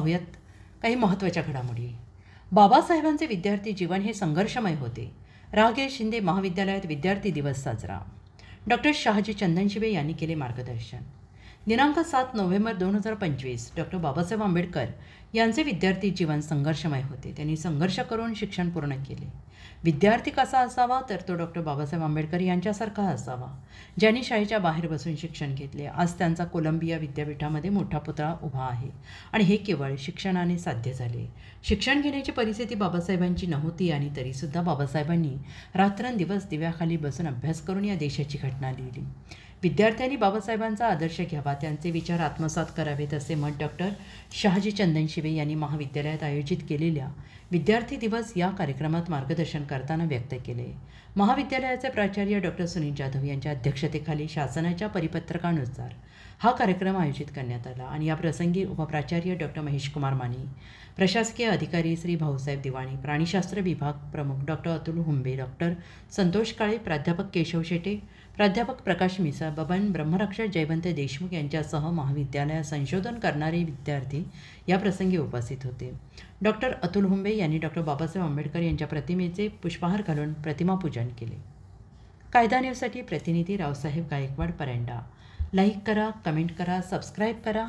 पाहूयात काही महत्त्वाच्या घडामोडी. बाबासाहेबांचे विद्यार्थी जीवन हे संघर्षमय होते. रागे शिंदे महाविद्यालयात विद्यार्थी दिवस साजरा. डॉक्टर शहाजी चंदनशिवे यांनी केले मार्गदर्शन. दिनांक 7 नोव्हेंबर 2025 डॉक्टर बाबासाहेब आंबेडकर यांचे विद्यार्थी जीवन संघर्षमय होते. त्यांनी संघर्ष करून शिक्षण पूर्ण केले. विद्यार्थी कसा असावा तर तो डॉक्टर बाबासाहेब आंबेडकर यांच्यासारखा असावा, ज्यांनी शाळेच्या बाहेर बसून शिक्षण घेतले. आज त्यांचा कोलंबिया विद्यापीठामध्ये मोठा पुतळा उभा आहे आणि हे केवळ शिक्षणाने साध्य झाले. शिक्षण घेण्याची परिस्थिती बाबासाहेबांची नव्हती आणि तरीसुद्धा बाबासाहेबांनी रात्रंदिवस दिव्याखाली बसून अभ्यास करून या देशाची घटना लिहिली. विद्यार्थ्यांनी बाबासाहेबांचा आदर्श घ्यावा, त्यांचे विचार आत्मसात करावेत असे मत डॉक्टर शहाजी चंदनशिवे यांनी महाविद्यालयात आयोजित केलेल्या विद्यार्थी दिवस या कार्यक्रमात मार्गदर्शन करताना व्यक्त केले. महाविद्यालयाचे प्राचार्य डॉक्टर सुनील जाधव यांच्या अध्यक्षतेखाली शासनाच्या परिपत्रकानुसार हा कार्यक्रम आयोजित करण्यात आला आणि या प्रसंगी उपप्राचार्य डॉक्टर महेश कुमार माने, प्रशासकीय अधिकारी श्री भाऊसाहेब दिवाणी, प्राणीशास्त्र विभाग प्रमुख डॉक्टर अतुल हुंबे, डॉक्टर संतोष काळे, प्राध्यापक केशव शेटे, प्राध्यापक प्रकाश मिसाळ, बबन ब्रह्मरक्षक जयवंत देशमुख यांच्यासह महाविद्यालयात संशोधन करणारे विद्यार्थी या प्रसंगी उपस्थित होते. डॉक्टर अतुल हुंबे यांनी डॉक्टर बाबासाहेब आंबेडकर यांच्या प्रतिमेचे पुष्पहार घालून प्रतिमापूजन केले. कायदा न्यूजसाठी प्रतिनिधी रावसाहेब गायकवाड, परंडा. लाईक करा, कमेंट करा, सबस्क्राईब करा.